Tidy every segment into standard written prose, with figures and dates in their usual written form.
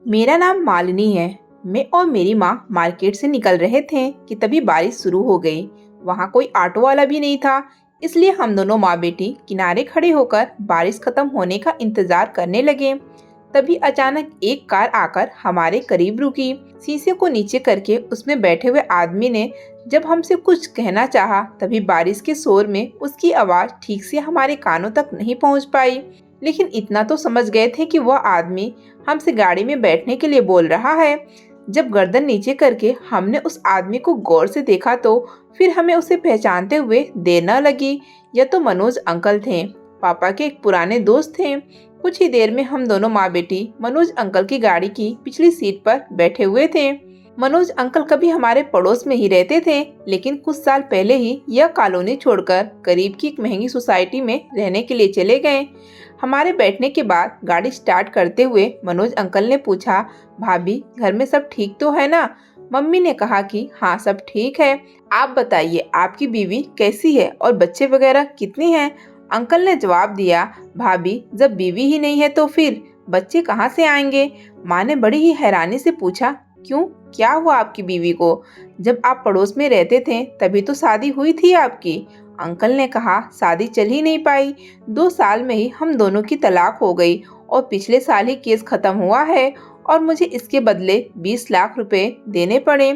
मेरा नाम मालिनी है। मैं और मेरी माँ मार्केट से निकल रहे थे कि तभी बारिश शुरू हो गई। वहाँ कोई ऑटो वाला भी नहीं था, इसलिए हम दोनों माँ बेटी किनारे खड़े होकर बारिश खत्म होने का इंतजार करने लगे। तभी अचानक एक कार आकर हमारे करीब रुकी। शीशे को नीचे करके उसमें बैठे हुए आदमी ने जब हमसे कुछ कहना चाहा, तभी बारिश के शोर में उसकी आवाज़ ठीक से हमारे कानों तक नहीं पहुँच पाई। लेकिन इतना तो समझ गए थे कि वह आदमी हमसे गाड़ी में बैठने के लिए बोल रहा है। जब गर्दन नीचे करके हमने उस आदमी को गौर से देखा तो फिर हमें उसे पहचानते हुए देर न लगी। यह तो मनोज अंकल थे, पापा के एक पुराने दोस्त थे। कुछ ही देर में हम दोनों माँ बेटी मनोज अंकल की गाड़ी की पिछली सीट पर बैठे हुए थे। मनोज अंकल कभी हमारे पड़ोस में ही रहते थे, लेकिन कुछ साल पहले ही यह कॉलोनी छोड़कर करीब की एक महंगी सोसाइटी में रहने के लिए चले गए। हमारे बैठने के बाद गाड़ी स्टार्ट करते हुए मनोज अंकल ने पूछा, भाभी घर में सब ठीक तो है ना? मम्मी ने कहा कि हाँ सब ठीक है। आप बताइए आपकी बीवी कैसी है और बच्चे वगैरह कितने हैं? अंकल ने जवाब दिया, भाभी जब बीवी ही नहीं है तो फिर बच्चे कहाँ से आएंगे? माँ ने बड़ी ही हैरानी से पूछा, क्यों, क्या हुआ आपकी बीवी को? जब आप पड़ोस में रहते थे तभी तो शादी हुई थी आपकी। अंकल ने कहा, शादी चल ही नहीं पाई। 2 साल में ही हम दोनों की तलाक हो गई और पिछले साल ही केस खत्म हुआ है और मुझे इसके बदले 20 लाख रुपए देने पड़े।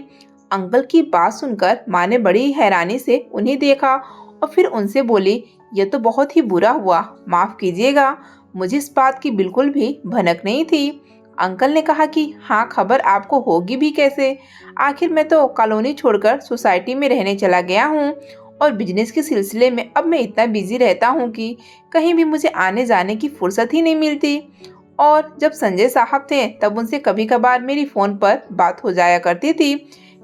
अंकल की बात सुनकर माँ ने बड़ी हैरानी से उन्हें देखा और फिर उनसे बोली, यह तो बहुत ही बुरा हुआ, माफ कीजिएगा, मुझे इस बात की बिल्कुल भी भनक नहीं थी। अंकल ने कहा कि हाँ, खबर आपको होगी भी कैसे? आखिर मैं तो कॉलोनी छोड़कर सोसाइटी में रहने चला गया हूँ और बिजनेस के सिलसिले में अब मैं इतना बिजी रहता हूँ कि कहीं भी मुझे आने जाने की फुर्सत ही नहीं मिलती। और जब संजय साहब थे तब उनसे कभी कभार मेरी फ़ोन पर बात हो जाया करती थी।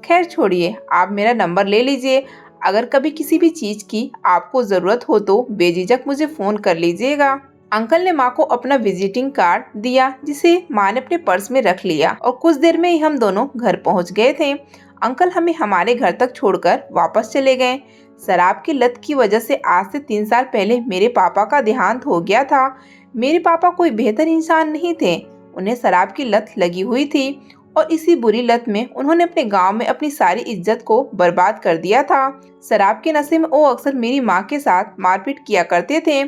खैर छोड़िए, आप मेरा नंबर ले लीजिए। अगर कभी किसी भी चीज़ की आपको ज़रूरत हो तो बेझिझक मुझे फ़ोन कर लीजिएगा। अंकल ने माँ को अपना विजिटिंग कार्ड दिया, जिसे माँ ने अपने पर्स में रख लिया और कुछ देर में ही हम दोनों घर पहुँच गए थे। अंकल हमें हमारे घर तक छोड़कर वापस चले गए। शराब की लत की वजह से आज से 3 साल पहले मेरे पापा का देहांत हो गया था। मेरे पापा कोई बेहतर इंसान नहीं थे, उन्हें शराब की लत लगी हुई थी और इसी बुरी लत में उन्होंने अपने गांव में अपनी सारी इज्जत को बर्बाद कर दिया था। शराब के नशे में वो अक्सर मेरी माँ के साथ मारपीट किया करते थे।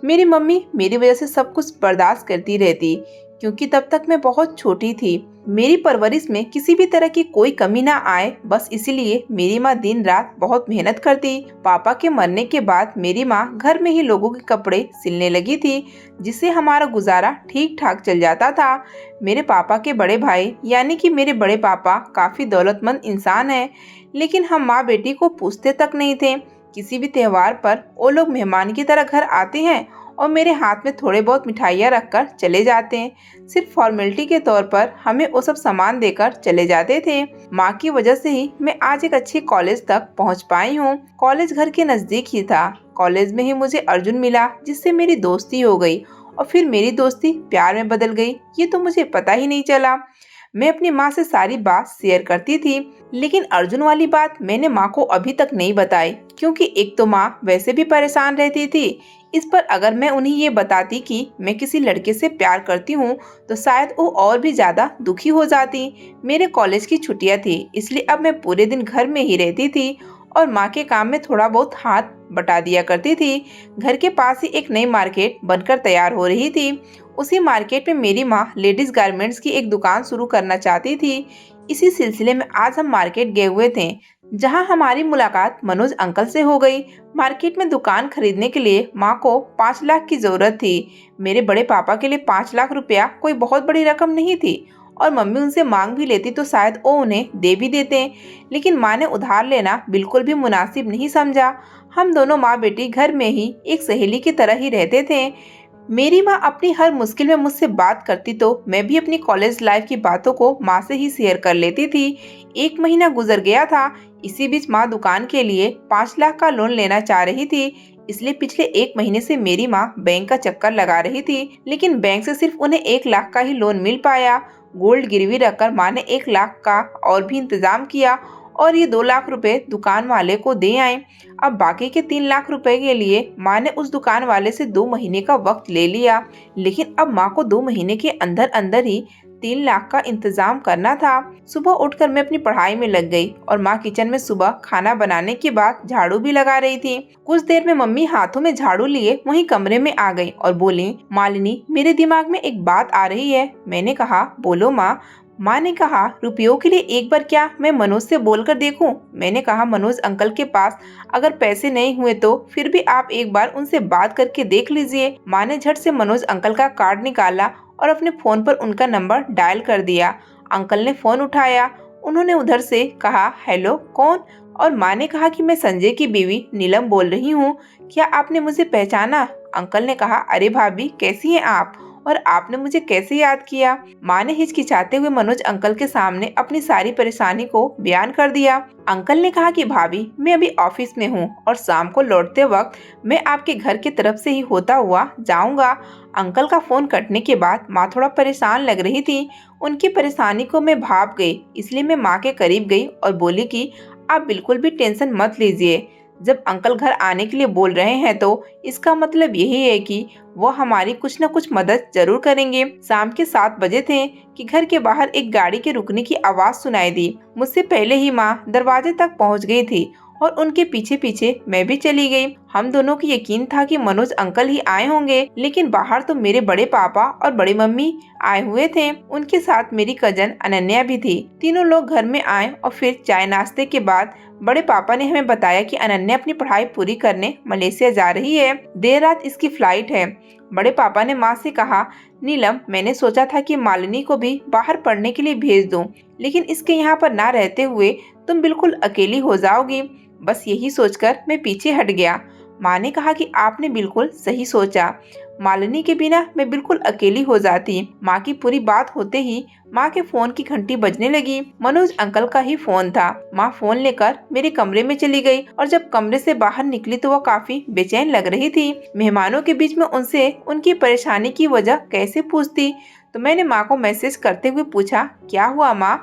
मेरी मम्मी मेरी वजह से सब कुछ बर्दाश्त करती रहती, क्योंकि तब तक मैं बहुत छोटी थी। मेरी परवरिश में किसी भी तरह की कोई कमी ना आए, बस इसीलिए मेरी माँ दिन रात बहुत मेहनत करती। पापा के मरने के बाद मेरी माँ घर में ही लोगों के कपड़े सिलने लगी थी, जिससे हमारा गुजारा ठीक ठाक चल जाता था। मेरे पापा के बड़े भाई यानी कि मेरे बड़े पापा काफी दौलतमंद इंसान है, लेकिन हम माँ बेटी को पूछते तक नहीं थे। किसी भी त्योहार पर वो लोग मेहमान की तरह घर आते हैं और मेरे हाथ में थोड़े बहुत मिठाइयाँ रखकर चले जाते हैं। सिर्फ फॉर्मेलिटी के तौर पर हमें वो सब सामान देकर चले जाते थे। माँ की वजह से ही मैं आज एक अच्छे कॉलेज तक पहुँच पाई हूँ। कॉलेज घर के नज़दीक ही था। कॉलेज में ही मुझे अर्जुन मिला, जिससे मेरी दोस्ती हो गई और फिर मेरी दोस्ती प्यार में बदल गई, ये तो मुझे पता ही नहीं चला। मैं अपनी माँ से सारी बात शेयर करती थी, लेकिन अर्जुन वाली बात मैंने माँ को अभी तक नहीं बताई, क्योंकि एक तो माँ वैसे भी परेशान रहती थी। इस पर अगर मैं उन्हें ये बताती कि मैं किसी लड़के से प्यार करती हूँ तो शायद वो और भी ज्यादा दुखी हो जाती। मेरे कॉलेज की छुट्टियाँ थी, इसलिए अब मैं पूरे दिन घर में ही रहती थी और माँ के काम में थोड़ा बहुत हाथ बटा दिया करती थी। घर के पास ही एक नई मार्केट बनकर तैयार हो रही थी। उसी मार्केट में मेरी माँ लेडीज गारमेंट्स की एक दुकान शुरू करना चाहती थी। इसी सिलसिले में आज हम मार्केट गए हुए थे, जहां हमारी मुलाकात मनोज अंकल से हो गई। मार्केट में दुकान खरीदने के लिए माँ को 5 लाख की जरूरत थी। मेरे बड़े पापा के लिए 5 लाख रुपया कोई बहुत बड़ी रकम नहीं थी और मम्मी उनसे मांग भी लेती तो शायद वो उन्हें दे भी देते, लेकिन माँ ने उधार लेना बिल्कुल भी मुनासिब नहीं समझा। हम दोनों माँ बेटी घर में ही एक सहेली की तरह ही रहते थे। मेरी माँ अपनी हर मुश्किल में मुझसे बात करती तो मैं भी अपनी कॉलेज लाइफ की बातों को माँ से ही शेयर कर लेती थी। 1 महीना गुजर गया था। इसी बीच माँ दुकान के लिए 5 लाख का लोन लेना चाह रही थी, इसलिए पिछले 1 महीने से मेरी माँ बैंक का चक्कर लगा रही थी, लेकिन बैंक से सिर्फ उन्हें 1 लाख का ही लोन मिल पाया। गोल्ड गिरवी रखकर माँ ने 1 लाख का और भी इंतजाम किया और ये 2 लाख रुपए दुकान वाले को दे आए। अब बाकी के 3 लाख रुपए के लिए माँ ने उस दुकान वाले से 2 महीने का वक्त ले लिया, लेकिन अब माँ को 2 महीने के अंदर अंदर ही 3 लाख का इंतजाम करना था। सुबह उठकर मैं अपनी पढ़ाई में लग गई और माँ किचन में सुबह खाना बनाने के बाद झाड़ू भी लगा रही थी। कुछ देर में मम्मी हाथों में झाड़ू लिए वहीं कमरे में आ गई और बोली, मालिनी, मेरे दिमाग में एक बात आ रही है। मैंने कहा, बोलो माँ। माँ ने कहा, रुपयों के लिए एक बार क्या मैं मनोज से बोलकर देखूं? मैंने कहा, मनोज अंकल के पास अगर पैसे नहीं हुए तो फिर भी आप एक बार उनसे बात करके देख लीजिए। माँ ने झट से मनोज अंकल का कार्ड निकाला और अपने फोन पर उनका नंबर डायल कर दिया। अंकल ने फोन उठाया। उन्होंने उधर से कहा, हेलो, कौन? और माँ ने कहा कि मैं संजय की बीवी नीलम बोल रही हूँ। क्या आपने मुझे पहचाना? अंकल ने कहा, अरे भाभी, कैसी हैं आप और आपने मुझे कैसे याद किया? माँ ने हिचकिचाते हुए मनोज अंकल के सामने अपनी सारी परेशानी को बयान कर दिया। अंकल ने कहा कि भाभी, मैं अभी ऑफिस में हूँ और शाम को लौटते वक्त मैं आपके घर की तरफ से ही होता हुआ जाऊंगा। अंकल का फोन कटने के बाद माँ थोड़ा परेशान लग रही थी। उनकी परेशानी को मैं भाप गई, इसलिए मैं माँ के करीब गई और बोली कि आप बिल्कुल भी टेंशन मत लीजिए। जब अंकल घर आने के लिए बोल रहे हैं तो इसका मतलब यही है कि वो हमारी कुछ न कुछ मदद जरूर करेंगे। शाम के 7 बजे थे कि घर के बाहर एक गाड़ी के रुकने की आवाज सुनाई दी। मुझसे पहले ही माँ दरवाजे तक पहुँच गई थी और उनके पीछे पीछे मैं भी चली गई। हम दोनों को यकीन था कि मनोज अंकल ही आए होंगे, लेकिन बाहर तो मेरे बड़े पापा और बड़ी मम्मी आए हुए थे। उनके साथ मेरी कजन अनन्या भी थी। तीनों लोग घर में आए और फिर चाय नाश्ते के बाद बड़े पापा ने हमें बताया कि अनन्या अपनी पढ़ाई पूरी करने मलेशिया जा रही है। देर रात इसकी फ्लाइट है। बड़े पापा ने माँ से कहा, नीलम, मैंने सोचा था कि मालिनी को भी बाहर पढ़ने के लिए भेज दूं, लेकिन इसके यहाँ पर ना रहते हुए तुम बिल्कुल अकेली हो जाओगी। बस यही सोचकर मैं पीछे हट गया। माँ ने कहा कि आपने बिल्कुल सही सोचा। मालिनी के बिना मैं बिल्कुल अकेली हो जाती। माँ की पूरी बात होते ही माँ के फोन की घंटी बजने लगी। मनोज अंकल का ही फोन था। माँ फोन लेकर मेरे कमरे में चली गई और जब कमरे से बाहर निकली तो वह काफी बेचैन लग रही थी। मेहमानों के बीच में उनसे उनकी परेशानी की वजह कैसे पूछती, तो मैंने माँ को मैसेज करते हुए पूछा, क्या हुआ माँ?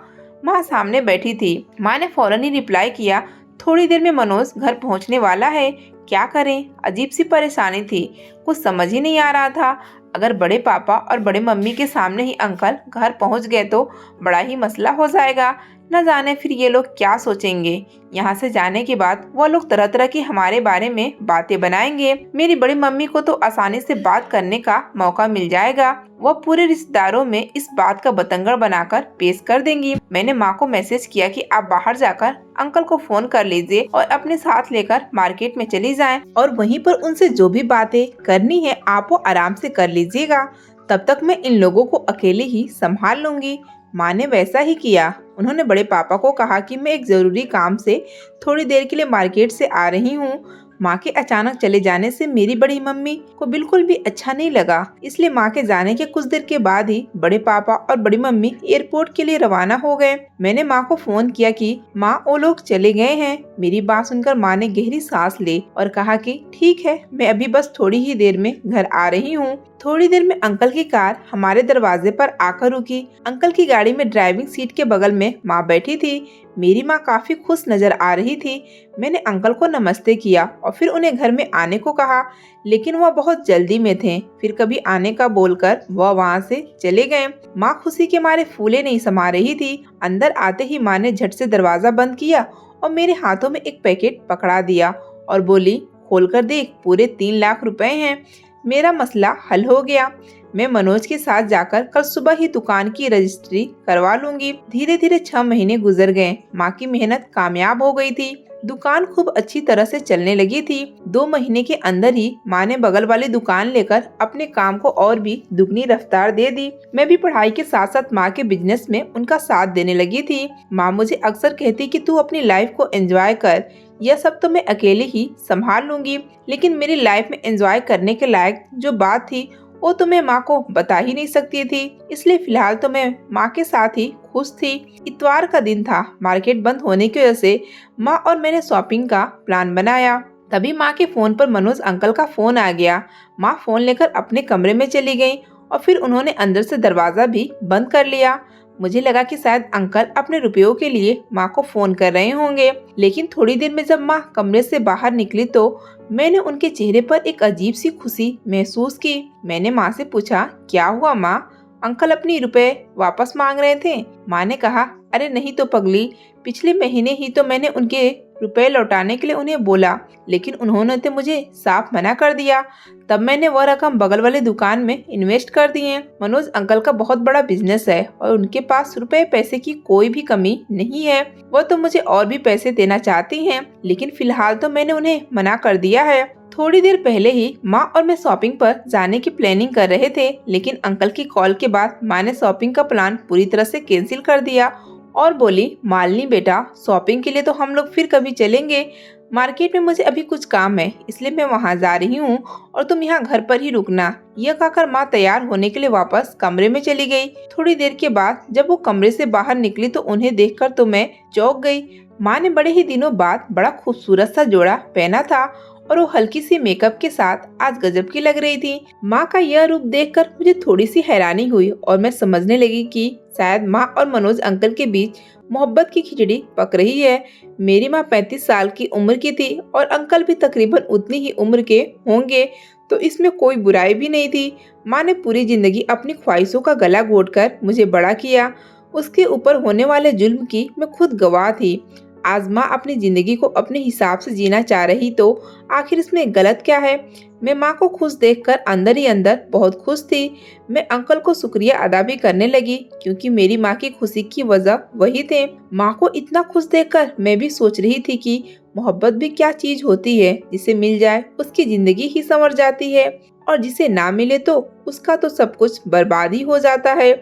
माँ सामने बैठी थी। माँ ने फौरन ही रिप्लाई किया, थोड़ी देर में मनोज घर पहुंचने वाला है। क्या करें? अजीब सी परेशानी थी, कुछ समझ ही नहीं आ रहा था। अगर बड़े पापा और बड़े मम्मी के सामने ही अंकल घर पहुंच गए तो बड़ा ही मसला हो जाएगा। न जाने फिर ये लोग क्या सोचेंगे। यहाँ से जाने के बाद वो लोग तरह तरह की हमारे बारे में बातें बनाएंगे। मेरी बड़ी मम्मी को तो आसानी से बात करने का मौका मिल जाएगा। वो पूरे रिश्तेदारों में इस बात का बतंगड़ बनाकर पेश कर देंगी। मैंने माँ को मैसेज किया कि आप बाहर जाकर अंकल को फोन कर लीजिए और अपने साथ लेकर मार्केट में चली जाएं और वहीं पर उनसे जो भी बातें करनी है आप वो आराम से कर लीजिएगा। तब तक मैं इन लोगों को अकेले ही संभाल लूंगी। माँ ने वैसा ही किया। उन्होंने बड़े पापा को कहा कि मैं एक जरूरी काम से थोड़ी देर के लिए मार्केट से आ रही हूँ। माँ के अचानक चले जाने से मेरी बड़ी मम्मी को बिल्कुल भी अच्छा नहीं लगा, इसलिए माँ के जाने के कुछ देर के बाद ही बड़े पापा और बड़ी मम्मी एयरपोर्ट के लिए रवाना हो गए। मैंने माँ को फोन किया कि माँ, वो लोग चले गए हैं। मेरी बात सुनकर माँ ने गहरी सांस ली और कहा कि ठीक है, मैं अभी बस थोड़ी ही देर में घर आ रही हूँ। थोड़ी देर में अंकल की कार हमारे दरवाजे पर आकर रुकी। अंकल की गाड़ी में ड्राइविंग सीट के बगल में माँ बैठी थी। मेरी माँ काफी खुश नजर आ रही थी। मैंने अंकल को नमस्ते किया और फिर उन्हें घर में आने को कहा, लेकिन वह बहुत जल्दी में थे। फिर कभी आने का बोलकर वह वहाँ से चले गए। माँ खुशी के मारे फूले नहीं समा रही थी। अंदर आते ही माँ ने झट से दरवाजा बंद किया और मेरे हाथों में एक पैकेट पकड़ा दिया और बोली, खोलकर देख, पूरे 3 लाख रुपए हैं। मेरा मसला हल हो गया। मैं मनोज के साथ जाकर कल सुबह ही दुकान की रजिस्ट्री करवा लूंगी। धीरे धीरे 6 महीने गुजर गए। माँ की मेहनत कामयाब हो गई थी। दुकान खूब अच्छी तरह से चलने लगी थी। 2 महीने के अंदर ही माँ ने बगल वाली दुकान लेकर अपने काम को और भी दुगनी रफ्तार दे दी। मैं भी पढ़ाई के साथ साथ माँ के बिजनेस में उनका साथ देने लगी थी। माँ मुझे अक्सर कहती कि तू अपनी लाइफ को एंजॉय कर, यह सब तो मैं अकेले ही संभाल लूंगी। लेकिन मेरी लाइफ में एंजॉय करने के लायक जो बात थी वो तो मैं माँ को बता ही नहीं सकती थी। इसलिए फिलहाल तो मैं माँ के साथ ही खुश थी। इतवार का दिन था। मार्केट बंद होने की वजह से माँ और मैंने शॉपिंग का प्लान बनाया। तभी माँ के फोन पर मनोज अंकल का फोन आ गया। माँ फोन लेकर अपने कमरे में चली गई और फिर उन्होंने अंदर से दरवाजा भी बंद कर लिया। मुझे लगा कि शायद अंकल अपने रुपयों के लिए माँ को फोन कर रहे होंगे, लेकिन थोड़ी देर में जब माँ कमरे से बाहर निकली तो मैंने उनके चेहरे पर एक अजीब सी खुशी महसूस की। मैंने माँ से पूछा, क्या हुआ माँ? अंकल अपनी रुपए वापस मांग रहे थे। माँ ने कहा, अरे नहीं तो पगली, पिछले महीने ही तो मैंने उनके रुपए लौटाने के लिए उन्हें बोला, लेकिन उन्होंने तो मुझे साफ मना कर दिया। तब मैंने वह रकम बगल वाले दुकान में इन्वेस्ट कर दी है। मनोज अंकल का बहुत बड़ा बिजनेस है और उनके पास रुपए पैसे की कोई भी कमी नहीं है। वो तो मुझे और भी पैसे देना चाहती हैं, लेकिन फिलहाल तो मैंने उन्हें मना कर दिया है। थोड़ी देर पहले ही माँ और मैं शॉपिंग पर जाने की प्लानिंग कर रहे थे, लेकिन अंकल की कॉल के बाद माँ ने शॉपिंग का प्लान पूरी तरह से कैंसिल कर दिया और बोली, मालिनी बेटा, शॉपिंग के लिए तो हम लोग फिर कभी चलेंगे। मार्केट में मुझे अभी कुछ काम है, इसलिए मैं वहाँ जा रही हूँ और तुम यहाँ घर पर ही रुकना। यह कहकर माँ तैयार होने के लिए वापस कमरे में चली गई। थोड़ी देर के बाद जब वो कमरे से बाहर निकली तो उन्हें देखकर तो मैं चौंक गई। माँ ने बड़े ही दिनों बाद बड़ा खूबसूरत सा जोड़ा पहना था और वो हल्की सी मेकअप के साथ आज गजब की लग रही थी। माँ का यह रूप देखकर मुझे थोड़ी सी हैरानी हुई और मैं समझने लगी कि शायद माँ और मनोज अंकल के बीच मोहब्बत की खिचड़ी पक रही है। मेरी माँ 35 साल की उम्र की थी और अंकल भी तकरीबन उतनी ही उम्र के होंगे, तो इसमें कोई बुराई भी नहीं थी। माँ ने पूरी जिंदगी अपनी ख्वाहिशों का गला घोटकर मुझे बड़ा किया। उसके ऊपर होने वाले जुल्म की मैं खुद गवाह थी। आज माँ अपनी जिंदगी को अपने हिसाब से जीना चाह रही, तो आखिर इसमें गलत क्या है। मैं माँ को खुश देखकर अंदर ही अंदर बहुत खुश थी। मैं अंकल को शुक्रिया अदा भी करने लगी, क्योंकि मेरी माँ की खुशी की वजह वही थे। माँ को इतना खुश देखकर मैं भी सोच रही थी कि मोहब्बत भी क्या चीज होती है, जिसे मिल जाए उसकी जिंदगी ही संवर जाती है और जिसे ना मिले तो उसका तो सब कुछ बर्बाद ही हो जाता है।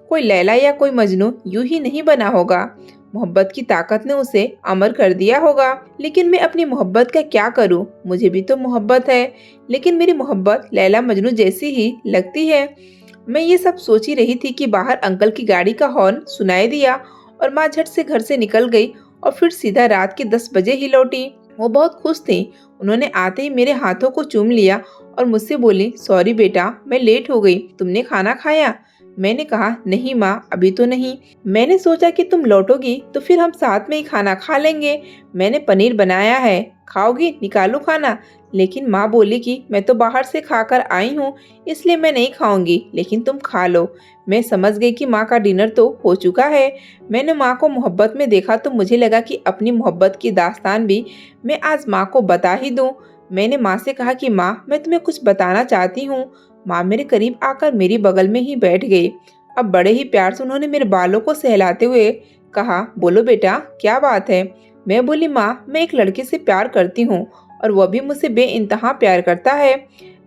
कोई लैला या कोई मजनू यूं ही नहीं बना होगा, मोहब्बत की ताकत ने उसे अमर कर दिया होगा। लेकिन मैं अपनी मोहब्बत का क्या करूं? मुझे भी तो मोहब्बत है, लेकिन मेरी मोहब्बत लैला मजनू जैसी ही लगती है। मैं ये सब सोच ही रही थी कि बाहर अंकल की गाड़ी का हॉर्न सुनाई दिया और माँ झट से घर से निकल गई और फिर सीधा रात के 10 बजे ही लौटी। वो बहुत खुश थी। उन्होंने आते ही मेरे हाथों को चूम लिया और मुझसे बोली, सॉरी बेटा, मैं लेट हो गई, तुमने खाना खाया? मैंने कहा, नहीं माँ, अभी तो नहीं। मैंने सोचा कि तुम लौटोगी तो फिर हम साथ में ही खाना खा लेंगे। मैंने पनीर बनाया है, खाओगी? निकालूं खाना? लेकिन माँ बोली कि मैं तो बाहर से खाकर आई हूँ, इसलिए मैं नहीं खाऊंगी, लेकिन तुम खा लो। मैं समझ गई कि माँ का डिनर तो हो चुका है। मैंने माँ को मोहब्बत में देखा तो मुझे लगा कि अपनी मोहब्बत की दास्तान भी मैं आज माँ को बता ही दूँ। मैंने माँ से कहा कि माँ, मैं तुम्हें कुछ बताना चाहती हूँ। माँ मेरे करीब आकर मेरी बगल में ही बैठ गई। अब बड़े ही प्यार से उन्होंने मेरे बालों को सहलाते हुए कहा, बोलो बेटा, क्या बात है? मैं बोली, माँ, मैं एक लड़के से प्यार करती हूँ और वह भी मुझसे बेइंतहा प्यार करता है।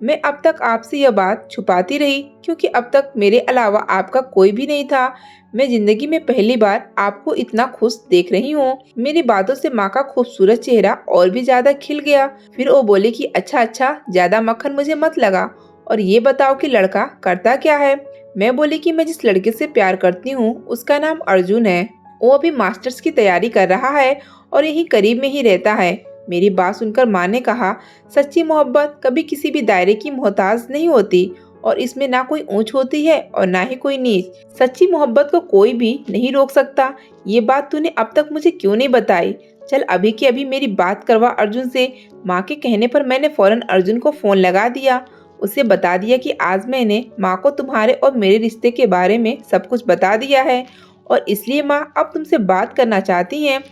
मैं अब तक आपसे यह बात छुपाती रही, क्योंकि अब तक मेरे अलावा आपका कोई भी नहीं था। मैं जिंदगी में पहली बार आपको इतना खुश देख रही हूँ। मेरी बातों से माँ का खूबसूरत चेहरा और भी ज्यादा खिल गया। फिर वो बोले कि अच्छा, ज्यादा मक्खन मुझे मत लगा और ये बताओ कि लड़का करता क्या है? मैं बोली कि मैं जिस लड़के से प्यार करती हूँ उसका नाम अर्जुन है। वो अभी मास्टर्स की तैयारी कर रहा है और यहीं करीब में ही रहता है। मेरी बात सुनकर माँ ने कहा, सच्ची मोहब्बत कभी किसी भी दायरे की मोहताज नहीं होती और इसमें ना कोई ऊंच होती है और ना ही कोई नीच। सच्ची मोहब्बत को कोई भी नहीं रोक सकता। ये बात तूने अब तक मुझे क्यों नहीं बताई? चल अभी की अभी मेरी बात करवा अर्जुन से। माँ के कहने पर मैंने फौरन अर्जुन को फोन लगा दिया। उसे बता दिया कि आज मैंने माँ को तुम्हारे और मेरे रिश्ते के बारे में सब कुछ बता दिया है और इसलिए माँ अब तुमसे बात करना चाहती हैं।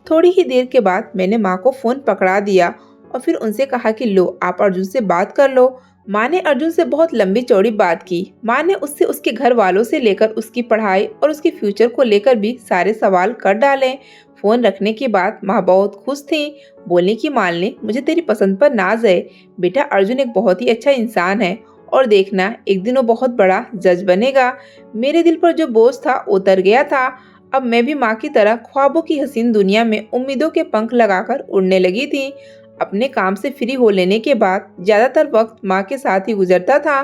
थोड़ी ही देर के बाद मैंने माँ को फोन पकड़ा दिया और फिर उनसे कहा कि लो, आप अर्जुन से बात कर लो। माँ ने अर्जुन से बहुत लंबी चौड़ी बात की। माँ ने उससे उसके घर वालों से लेकर उसकी पढ़ाई और उसके फ्यूचर को लेकर भी सारे सवाल कर डाले। फोन रखने के बाद माँ बहुत खुश थी। बोली कि मालिनी, मुझे तेरी पसंद पर नाज है। बेटा, अर्जुन एक बहुत ही अच्छा इंसान है और देखना एक दिन वो बहुत बड़ा जज बनेगा। मेरे दिल पर जो बोझ था उतर गया था। अब मैं भी माँ की तरह ख्वाबों की हसीन दुनिया में उम्मीदों के पंख लगाकर उड़ने लगी थी। अपने काम से फ्री हो लेने के बाद ज्यादातर वक्त माँ के साथ ही गुजरता था।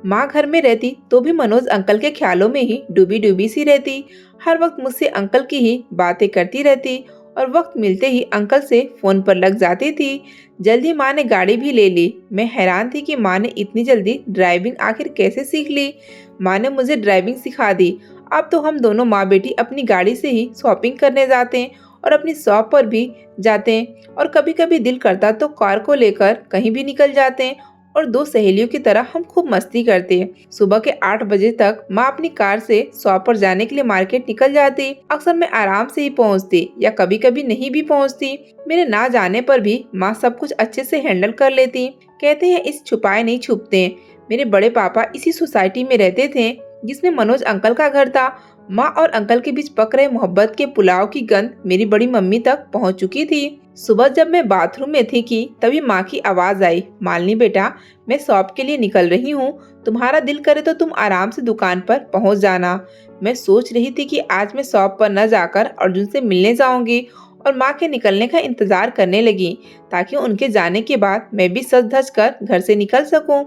माँ घर में रहती तो भी मनोज अंकल के ख्यालों में ही डूबी डूबी सी रहती। हर वक्त मुझसे अंकल की ही बातें करती रहती और वक्त मिलते ही अंकल से फोन पर लग जाती थी। जल्दी माँ ने गाड़ी भी ले ली। मैं हैरान थी कि माँ ने इतनी जल्दी ड्राइविंग आखिर कैसे सीख ली। माँ ने मुझे ड्राइविंग सिखा दी। अब तो हम दोनों माँ बेटी अपनी गाड़ी से ही शॉपिंग करने जाते हैं और अपनी शॉप पर भी जाते हैं और कभी कभी दिल करता तो कार को लेकर कहीं भी निकल जाते हैं और दो सहेलियों की तरह हम खूब मस्ती करते। सुबह के 8 बजे तक माँ अपनी कार से शॉप पर जाने के लिए मार्केट निकल जाती। अक्सर मैं आराम से ही पहुँचती या कभी कभी नहीं भी पहुँचती। मेरे ना जाने पर भी माँ सब कुछ अच्छे से हैंडल कर लेती। कहते हैं इस छुपाए नहीं छुपते। मेरे बड़े पापा इसी सोसाइटी में रहते थे जिसमें मनोज अंकल का घर था। माँ और अंकल के बीच पक रहे मोहब्बत के पुलाव की गंध मेरी बड़ी मम्मी तक पहुँच चुकी थी। सुबह जब मैं बाथरूम में थी कि तभी माँ की आवाज आई, मालिनी बेटा, मैं शॉप के लिए निकल रही हूँ, तुम्हारा दिल करे तो तुम आराम से दुकान पर पहुँच जाना। मैं सोच रही थी कि आज मैं शॉप पर न जाकर अर्जुन से मिलने जाऊंगी और माँ के निकलने का इंतजार करने लगी ताकि उनके जाने के बाद मैं भी सज धज कर घर से निकल सकूं।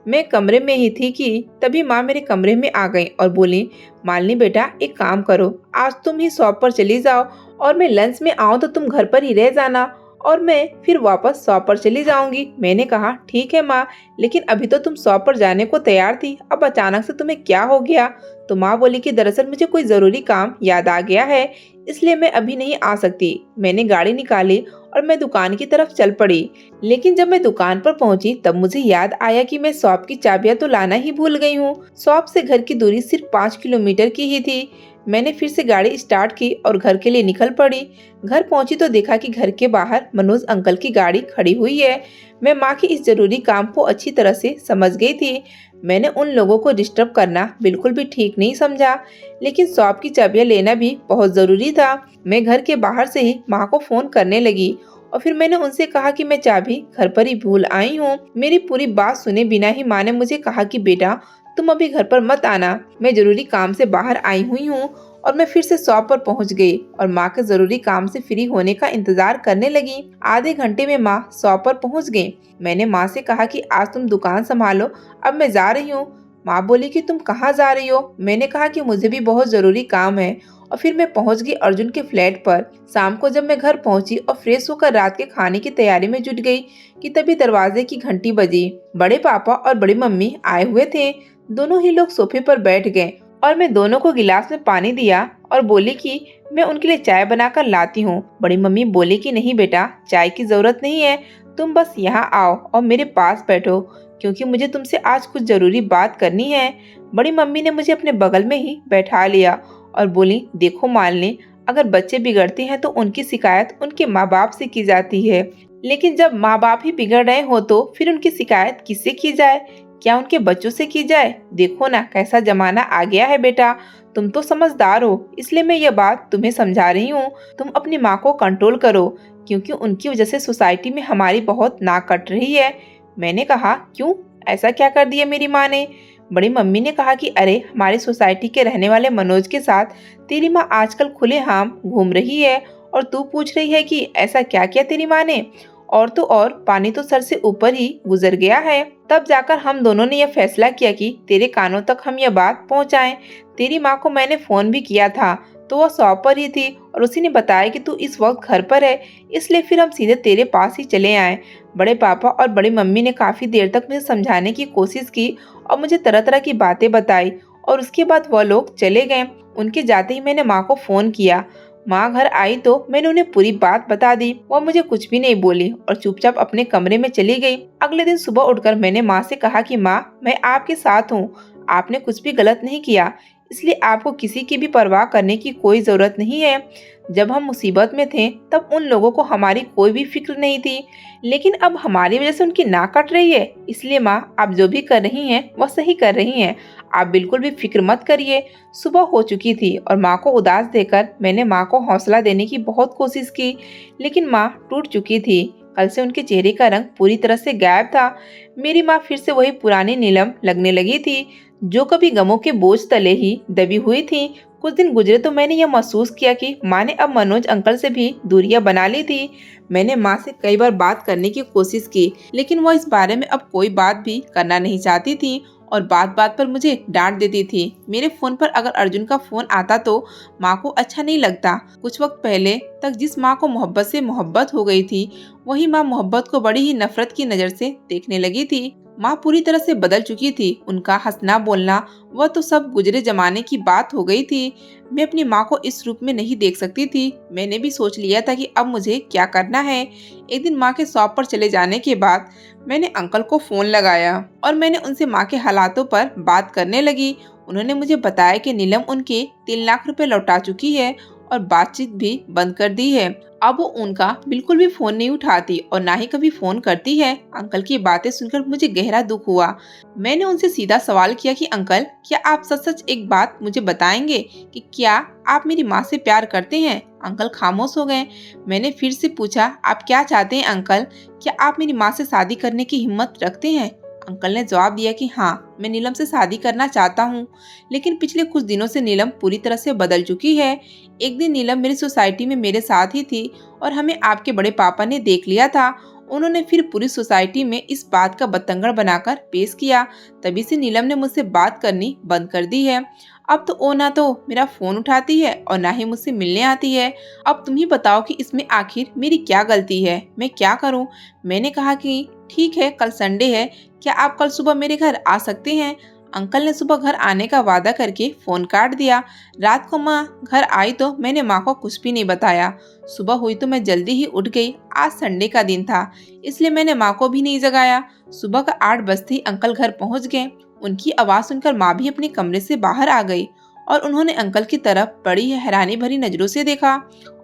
मैं कमरे में ही थी कि तभी माँ मेरे कमरे में आ गई और बोली, मालिनी बेटा, एक काम करो, आज तुम ही शॉप पर चली जाओ और मैं लंच में आऊँ तो तुम घर पर ही रह जाना और मैं फिर वापस शॉप पर चली जाऊंगी। मैंने कहा, ठीक है माँ, लेकिन अभी तो तुम शॉप पर जाने को तैयार थी, अब अचानक से तुम्हें क्या हो गया? तो माँ बोली कि दरअसल मुझे कोई जरूरी काम याद आ गया है, इसलिए मैं अभी नहीं आ सकती। मैंने गाड़ी निकाली और मैं दुकान की तरफ चल पड़ी। लेकिन जब मैं दुकान पर पहुंची तब मुझे याद आया कि मैं शॉप की चाबियां तो लाना ही भूल गई हूँ। शॉप से घर की दूरी सिर्फ 5 किलोमीटर की ही थी। मैंने फिर से गाड़ी स्टार्ट की और घर के लिए निकल पड़ी। घर पहुंची तो देखा कि घर के बाहर मनोज अंकल की गाड़ी खड़ी हुई है। मैं माँ के इस जरूरी काम को अच्छी तरह से समझ गई थी। मैंने उन लोगों को डिस्टर्ब करना बिल्कुल भी ठीक नहीं समझा, लेकिन शॉप की चाबियां लेना भी बहुत जरूरी था। मैं घर के बाहर से ही माँ को फोन करने लगी और फिर मैंने उनसे कहा कि मैं चाबी घर पर ही भूल आई हूँ। मेरी पूरी बात सुने बिना ही माँ ने मुझे कहा कि बेटा, तुम अभी घर पर मत आना, मैं जरूरी काम से बाहर आई हुई हूँ। और मैं फिर से शॉप पर पहुंच गई और माँ के जरूरी काम से फ्री होने का इंतजार करने लगी। आधे घंटे में माँ शॉप पर पहुंच गई। मैंने माँ से कहा कि आज तुम दुकान संभालो, अब मैं जा रही हूँ। माँ बोली कि तुम कहाँ जा रही हो? मैंने कहा कि मुझे भी बहुत जरूरी काम है और फिर मैं पहुंच गई अर्जुन के फ्लैट पर। शाम को जब मैं घर पहुंची और फ्रेश होकर रात के खाने की तैयारी में जुट गई कि तभी दरवाजे की घंटी बजी। बड़े पापा और बड़ी मम्मी आए हुए थे। दोनों ही लोग सोफे पर बैठ गए और मैं दोनों को गिलास में पानी दिया और बोली कि मैं उनके लिए चाय बनाकर लाती हूँ। बड़ी मम्मी बोली कि नहीं बेटा, चाय की जरूरत नहीं है, तुम बस यहाँ आओ और मेरे पास बैठो क्योंकि मुझे तुमसे आज कुछ जरूरी बात करनी है। बड़ी मम्मी ने मुझे अपने बगल में ही बैठा लिया और बोली, देखो मालिनी, अगर बच्चे बिगड़ते हैं तो उनकी शिकायत उनके माँ बाप से की जाती है, लेकिन जब माँ बाप ही बिगड़ रहे हो तो फिर उनकी शिकायत किससे की जाए? क्या उनके बच्चों से की जाए? देखो ना कैसा जमाना आ गया है बेटा, तुम तो समझदार हो, इसलिए मैं ये बात तुम्हें समझा रही हूँ। तुम अपनी माँ को कंट्रोल करो क्योंकि उनकी वजह से सोसाइटी में हमारी बहुत नाक कट रही है। मैंने कहा, क्यों, ऐसा क्या कर दिया मेरी माँ ने? बड़ी मम्मी ने कहा कि अरे, हमारी सोसाइटी के रहने वाले मनोज के साथ तेरी माँ आजकल खुलेआम घूम रही है और तू पूछ रही है कि ऐसा क्या किया तेरी माँ ने? और तो और पानी तो सर से ऊपर ही गुजर गया है। तब जाकर हम दोनों ने यह फैसला किया कि तेरे कानों तक हम यह बात पहुंचाएं। तेरी माँ को मैंने फोन भी किया था तो वह शॉप पर ही थी और उसी ने बताया कि तू इस वक्त घर पर है, इसलिए फिर हम सीधे तेरे पास ही चले आए। बड़े पापा और बड़ी मम्मी ने काफी देर तक मुझे समझाने की कोशिश की और मुझे तरह तरह की बातें बताई और उसके बाद वह लोग चले गए। उनके जाते ही मैंने माँ को फोन किया। माँ घर आई तो मैंने उन्हें पूरी बात बता दी। वह मुझे कुछ भी नहीं बोली और चुपचाप अपने कमरे में चली गई। अगले दिन सुबह उठकर मैंने माँ से कहा कि माँ, मैं आपके साथ हूँ, आपने कुछ भी गलत नहीं किया, इसलिए आपको किसी की भी परवाह करने की कोई जरूरत नहीं है। जब हम मुसीबत में थे तब उन लोगों को हमारी कोई भी फिक्र नहीं थी, लेकिन अब हमारी वजह से उनकी नाक कट रही है। इसलिए माँ, आप जो भी कर रही हैं वह सही कर रही हैं, आप बिल्कुल भी फिक्र मत करिए। सुबह हो चुकी थी और माँ को उदास देकर मैंने माँ को हौसला देने की बहुत कोशिश की, लेकिन माँ टूट चुकी थी। कल से उनके चेहरे का रंग पूरी तरह से गायब था। मेरी माँ फिर से वही पुरानी नीलम लगने लगी थी, जो कभी गमों के बोझ तले ही दबी हुई थी। कुछ दिन गुजरे तो मैंने यह महसूस किया कि माँ ने अब मनोज अंकल से भी दूरियां बना ली थी। मैंने माँ से कई बार बात करने की कोशिश की, लेकिन वो इस बारे में अब कोई बात भी करना नहीं चाहती थी और बात बात पर मुझे डांट देती थी। मेरे फोन पर अगर अर्जुन का फोन आता तो माँ को अच्छा नहीं लगता। कुछ वक्त पहले तक जिस माँ को मोहब्बत से मोहब्बत हो गई थी, वही माँ मोहब्बत को बड़ी ही नफरत की नज़र से देखने लगी थी। माँ पूरी तरह से बदल चुकी थी। उनका हंसना बोलना वह तो सब गुजरे जमाने की बात हो गई थी। मैं अपनी माँ को इस रूप में नहीं देख सकती थी। मैंने भी सोच लिया था कि अब मुझे क्या करना है। एक दिन माँ के शॉप पर चले जाने के बाद मैंने अंकल को फोन लगाया और मैंने उनसे माँ के हालातों पर बात करने लगी। उन्होंने मुझे बताया कि नीलम उनके 3 लाख रुपए लौटा चुकी है और बातचीत भी बंद कर दी है। अब वो उनका बिल्कुल भी फोन नहीं उठाती और ना ही कभी फोन करती है। अंकल की बातें सुनकर मुझे गहरा दुख हुआ। मैंने उनसे सीधा सवाल किया कि अंकल, क्या आप सच सच एक बात मुझे बताएंगे कि क्या आप मेरी माँ से प्यार करते हैं? अंकल खामोश हो गए। मैंने फिर से पूछा, आप क्या चाहते हैं अंकल? क्या आप मेरी माँ से शादी करने की हिम्मत रखते हैं? अंकल ने जवाब दिया कि हाँ, मैं नीलम से शादी करना चाहता हूँ, लेकिन पिछले कुछ दिनों से नीलम पूरी तरह से बदल चुकी है। एक दिन नीलम मेरी सोसाइटी में मेरे साथ ही थी और हमें आपके बड़े पापा ने देख लिया था। उन्होंने फिर पूरी सोसाइटी में इस बात का बतंगड़ बनाकर पेश किया। तभी से नीलम ने मुझसे बात करनी बंद कर दी है। अब तो वो ना तो मेरा फोन उठाती है और ना ही मुझसे मिलने आती है। अब तुम ही बताओ कि इसमें आखिर मेरी क्या गलती है, मैं क्या करूं? मैंने कहा कि ठीक है, कल संडे है, क्या आप कल सुबह मेरे घर आ सकते हैं? अंकल ने सुबह घर आने का वादा करके फोन काट दिया। रात को माँ घर आई तो मैंने माँ को कुछ भी नहीं बताया। सुबह हुई तो मैं जल्दी ही उठ गई। आज संडे का दिन था, इसलिए मैंने माँ को भी नहीं जगाया। सुबह का 8 बजते ही अंकल घर पहुँच गए। उनकी आवाज़ सुनकर माँ भी अपने कमरे से बाहर आ गई और उन्होंने अंकल की तरफ बड़ी हैरानी भरी नजरों से देखा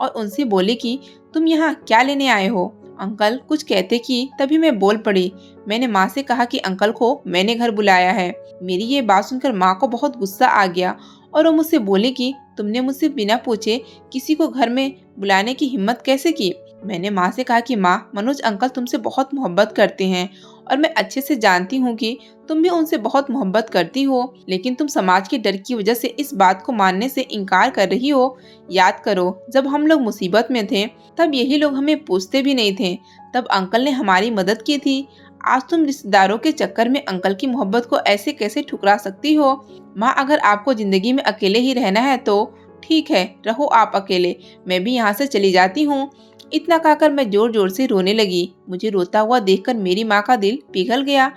और उनसे बोले कि तुम यहाँ क्या लेने आए हो? अंकल कुछ कहते कि तभी मैं बोल पड़ी। मैंने माँ से कहा कि अंकल को मैंने घर बुलाया है। मेरी ये बात सुनकर माँ को बहुत गुस्सा आ गया और वो मुझसे बोली कि तुमने मुझसे बिना पूछे किसी को घर में बुलाने की हिम्मत कैसे की? मैंने माँ से कहा कि माँ, मनोज अंकल तुमसे बहुत मोहब्बत करते हैं और मैं अच्छे से जानती हूँ कि तुम भी उनसे बहुत मोहब्बत करती हो, लेकिन तुम समाज के डर की वजह से इस बात को मानने से इनकार कर रही हो। याद करो, जब हम लोग मुसीबत में थे तब यही लोग हमें पूछते भी नहीं थे, तब अंकल ने हमारी मदद की थी। आज तुम रिश्तेदारों के चक्कर में अंकल की मोहब्बत को ऐसे कैसे ठुकरा सकती हो? माँ, अगर आपको जिंदगी में अकेले ही रहना है तो ठीक है, रहो आप अकेले, मैं भी यहाँ से चली जाती हूँ। इतना कहकर मैं जोर जोर से रोने लगी। मुझे रोता हुआ देखकर मेरी माँ का दिल पिघल गया।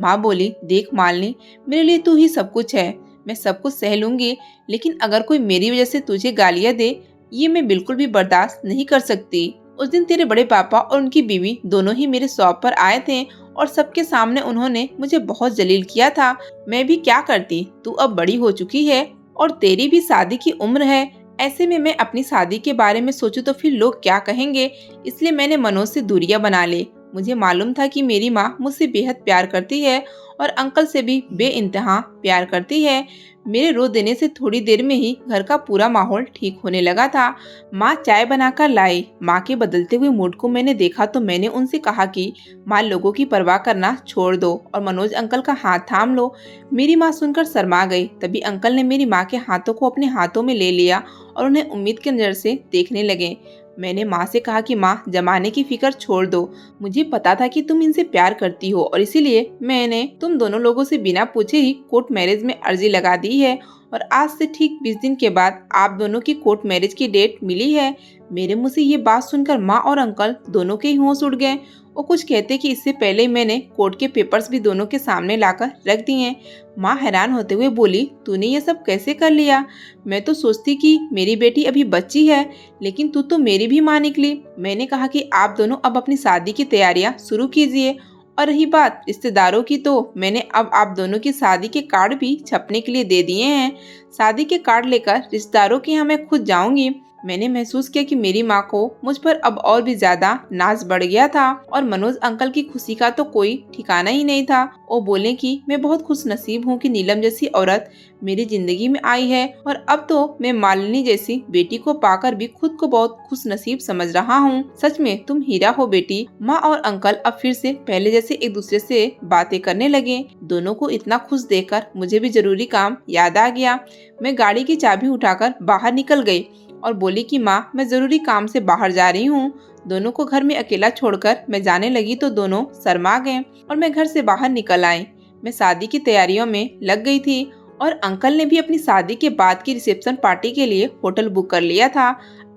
माँ बोली, देख मालिनी, मेरे लिए तू ही सब कुछ है, मैं सब कुछ सह लूंगी, लेकिन अगर कोई मेरी वजह से तुझे गालियाँ दे, ये मैं बिल्कुल भी बर्दाश्त नहीं कर सकती। उस दिन तेरे बड़े पापा और उनकी बीवी दोनों ही मेरे शॉप पर आए थे और सबके सामने उन्होंने मुझे बहुत जलील किया था। मैं भी क्या करती, तू अब बड़ी हो चुकी है और तेरी भी शादी की उम्र है। ऐसे में मैं अपनी शादी के बारे में सोचूं तो फिर लोग क्या कहेंगे, इसलिए मैंने मनोज से दूरियां बना ली। मुझे मालूम था कि मेरी माँ मुझसे बेहद प्यार करती है और अंकल से भी बेइंतहा प्यार करती है। मेरे रो देने से थोड़ी देर में ही घर का पूरा माहौल ठीक होने लगा था। माँ चाय बनाकर लाई। माँ के बदलते हुए मूड को मैंने देखा तो मैंने उनसे कहा कि माँ, लोगों की परवाह करना छोड़ दो और मनोज अंकल का हाथ थाम लो। मेरी माँ सुनकर शर्मा गई। तभी अंकल ने मेरी माँ के हाथों को अपने हाथों में ले लिया और उन्हें उम्मीद की नजर से देखने लगे। मैंने माँ से कहा कि माँ, जमाने की फिक्र छोड़ दो, मुझे पता था कि तुम इनसे प्यार करती हो और इसीलिए मैंने तुम दोनों लोगों से बिना पूछे ही कोर्ट मैरिज में अर्जी लगा दी है और आज से ठीक 20 दिन के बाद आप दोनों की कोर्ट मैरिज की डेट मिली है। मेरे मुंह से ये बात सुनकर माँ और अंकल दोनों के ही होश उड़ गए। वो कुछ कहते कि इससे पहले ही मैंने कोर्ट के पेपर्स भी दोनों के सामने लाकर रख दिए। माँ हैरान होते हुए बोली, तूने ये सब कैसे कर लिया? मैं तो सोचती कि मेरी बेटी अभी बच्ची है, लेकिन तू तो मेरी भी माँ निकली। मैंने कहा कि आप दोनों अब अपनी शादी की तैयारियां शुरू कीजिए। और रही बात रिश्तेदारों की, तो मैंने अब आप दोनों की शादी के कार्ड भी छपने के लिए दे दिए हैं। शादी के कार्ड लेकर रिश्तेदारों के यहाँ मैं खुद जाऊंगी। मैंने महसूस किया कि मेरी माँ को मुझ पर अब और भी ज्यादा नाज बढ़ गया था और मनोज अंकल की खुशी का तो कोई ठिकाना ही नहीं था। वो बोले कि मैं बहुत खुश नसीब हूँ कि नीलम जैसी औरत मेरी जिंदगी में आई है और अब तो मैं मालिनी जैसी बेटी को पाकर भी खुद को बहुत खुश नसीब समझ रहा हूँ। सच में तुम हीरा हो बेटी। माँ और अंकल अब फिर से पहले जैसे एक दूसरे से बातें करने लगे। दोनों को इतना खुश देखकर मुझे भी जरूरी काम याद आ गया। मैं गाड़ी की चाबी उठाकर बाहर निकल गई और बोली कि माँ, मैं जरूरी काम से बाहर जा रही हूँ। दोनों को घर में अकेला छोड़कर मैं जाने लगी तो दोनों शर्मा गए और मैं घर से बाहर निकल आई। मैं शादी की तैयारियों में लग गई थी और अंकल ने भी अपनी शादी के बाद की रिसेप्शन पार्टी के लिए होटल बुक कर लिया था।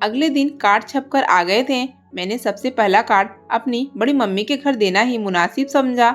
अगले दिन कार्ड छपकर आ गए थे। मैंने सबसे पहला कार्ड अपनी बड़ी मम्मी के घर देना ही मुनासिब समझा।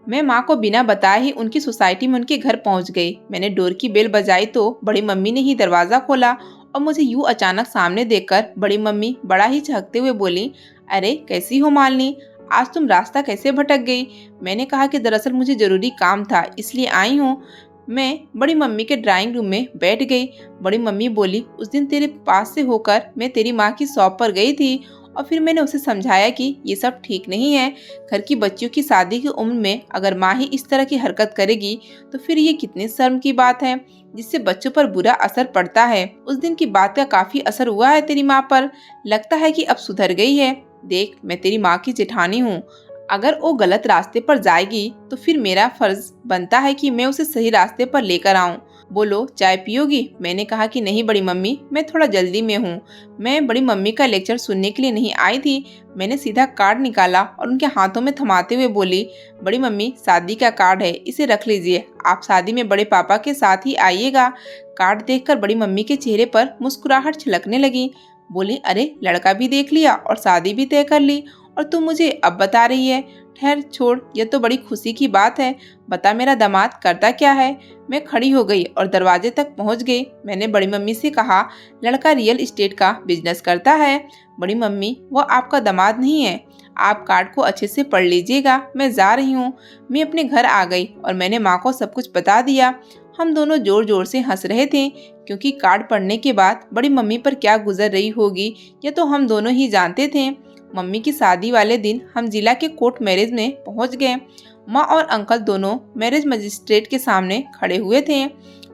मैं माँ को बिना बताए ही उनकी सोसाइटी में उनके घर पहुँच गई। मैंने डोर की बेल बजाई तो बड़ी मम्मी ने ही दरवाज़ा खोला और मुझे यूँ अचानक सामने देखकर बड़ी मम्मी बड़ा ही चहकते हुए बोली, अरे कैसी हो मालिनी, आज तुम रास्ता कैसे भटक गई? मैंने कहा कि दरअसल मुझे ज़रूरी काम था इसलिए आई हूँ। मैं बड़ी मम्मी के ड्राइंग रूम में बैठ गई। बड़ी मम्मी बोली, उस दिन तेरे पास से होकर मैं तेरी माँ की शॉप पर गई थी और फिर मैंने उसे समझाया कि ये सब ठीक नहीं है। घर की बच्चियों की शादी की उम्र में अगर माँ ही इस तरह की हरकत करेगी तो फिर ये कितनी शर्म की बात है, जिससे बच्चों पर बुरा असर पड़ता है। उस दिन की बात का काफी असर हुआ है तेरी माँ पर, लगता है कि अब सुधर गई है। देख, मैं तेरी माँ की जेठानी हूँ, अगर वो गलत रास्ते पर जाएगी तो फिर मेरा फर्ज बनता है कि मैं उसे सही रास्ते पर लेकर आऊं। बोलो, चाय पियोगी? मैंने कहा कि नहीं बड़ी मम्मी, मैं थोड़ा जल्दी में हूँ। मैं बड़ी मम्मी का लेक्चर सुनने के लिए नहीं आई थी। मैंने सीधा कार्ड निकाला और उनके हाथों में थमाते हुए बोली, बड़ी मम्मी शादी का कार्ड है, इसे रख लीजिए, आप शादी में बड़े पापा के साथ ही आइएगा। कार्ड देखकर बड़ी मम्मी के चेहरे पर मुस्कुराहट छलकने लगी। बोली, अरे लड़का भी देख लिया और शादी भी तय कर ली और तू मुझे अब बता रही है? ठहर, छोड़, यह तो बड़ी खुशी की बात है। बता मेरा दामाद करता क्या है? मैं खड़ी हो गई और दरवाजे तक पहुंच गई। मैंने बड़ी मम्मी से कहा, लड़का रियल एस्टेट का बिजनेस करता है। बड़ी मम्मी, वो आपका दामाद नहीं है। आप कार्ड को अच्छे से पढ़ लीजिएगा, मैं जा रही हूँ। मैं अपने घर आ गई और मैंने माँ को सब कुछ बता दिया। हम दोनों जोर जोर से हंस रहे थे क्योंकि कार्ड पढ़ने के बाद बड़ी मम्मी पर क्या गुजर रही होगी यह तो हम दोनों ही जानते थे। मम्मी की शादी वाले दिन हम जिला के कोर्ट मैरिज में पहुंच गए। माँ और अंकल दोनों मैरिज मजिस्ट्रेट के सामने खड़े हुए थे।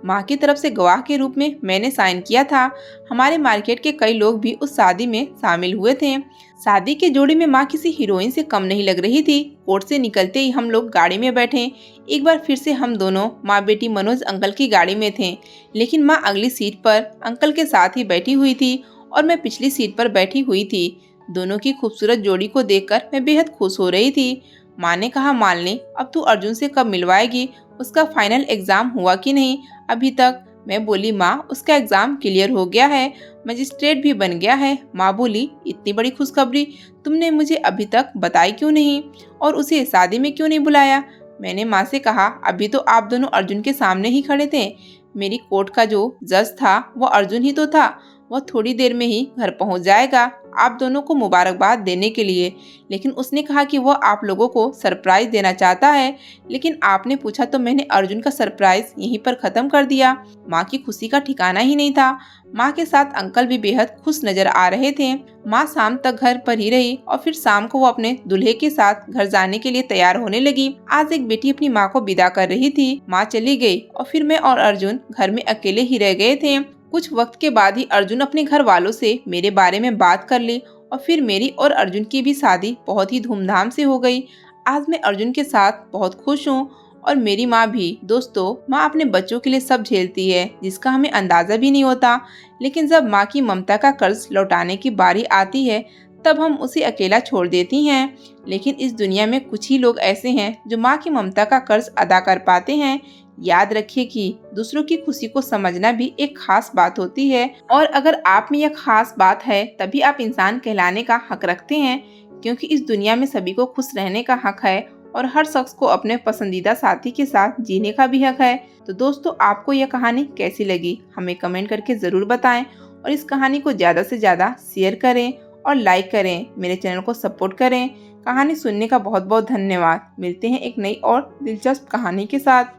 माँ की तरफ से गवाह के रूप में मैंने साइन किया था। हमारे मार्केट के कई लोग भी उस शादी में शामिल हुए थे। शादी के जोड़ी में माँ किसी हीरोइन से कम नहीं लग रही थी। कोर्ट से निकलते ही हम लोग गाड़ी में बैठे। एक बार फिर से हम दोनों माँ बेटी मनोज अंकल की गाड़ी में थे, लेकिन माँ अगली सीट पर अंकल के साथ ही बैठी हुई थी और मैं पिछली सीट पर बैठी हुई थी। दोनों की खूबसूरत जोड़ी को देखकर मैं बेहद खुश हो रही थी। माँ ने कहा, मालिनी, अब तू अर्जुन से कब मिलवाएगी? उसका फाइनल एग्जाम हुआ कि नहीं अभी तक? मैं बोली, माँ उसका एग्जाम क्लियर हो गया है, मजिस्ट्रेट भी बन गया है। माँ बोली, इतनी बड़ी खुशखबरी तुमने मुझे अभी तक बताई क्यों नहीं और उसे शादी में क्यों नहीं बुलाया? मैंने माँ से कहा, अभी तो आप दोनों अर्जुन के सामने ही खड़े थे। मेरी कोर्ट का जो जज था वो अर्जुन ही तो था। वह थोड़ी देर में ही घर पहुंच जाएगा आप दोनों को मुबारकबाद देने के लिए, लेकिन उसने कहा कि वह आप लोगों को सरप्राइज देना चाहता है। लेकिन आपने पूछा तो मैंने अर्जुन का सरप्राइज यहीं पर खत्म कर दिया। माँ की खुशी का ठिकाना ही नहीं था। माँ के साथ अंकल भी बेहद खुश नजर आ रहे थे। माँ शाम तक घर पर ही रही और फिर शाम को वो अपने दूल्हे के साथ घर जाने के लिए तैयार होने लगी। आज एक बेटी अपनी माँ को विदा कर रही थी। माँ चली गई और फिर मैं और अर्जुन घर में अकेले ही रह गए थे। कुछ वक्त के बाद ही अर्जुन अपने घर वालों से मेरे बारे में बात कर ली और फिर मेरी और अर्जुन की भी शादी बहुत ही धूमधाम से हो गई। आज मैं अर्जुन के साथ बहुत खुश हूँ और मेरी माँ भी। दोस्तों, माँ अपने बच्चों के लिए सब झेलती है जिसका हमें अंदाजा भी नहीं होता, लेकिन जब माँ की ममता का कर्ज लौटाने की बारी आती है तब हम उसे अकेला छोड़ देती हैं। लेकिन इस दुनिया में कुछ ही लोग ऐसे हैं जो माँ की ममता का कर्ज अदा कर पाते हैं। याद रखिए कि दूसरों की खुशी को समझना भी एक खास बात होती है और अगर आप में यह खास बात है तभी आप इंसान कहलाने का हक रखते हैं, क्योंकि इस दुनिया में सभी को खुश रहने का हक है और हर शख्स को अपने पसंदीदा साथी के साथ जीने का भी हक है। तो दोस्तों, आपको यह कहानी कैसी लगी हमें कमेंट करके ज़रूर बताएं और इस कहानी को ज़्यादा से ज़्यादा शेयर करें और लाइक करें। मेरे चैनल को सपोर्ट करें। कहानी सुनने का बहुत बहुत धन्यवाद। मिलते हैं एक नई और दिलचस्प कहानी के साथ।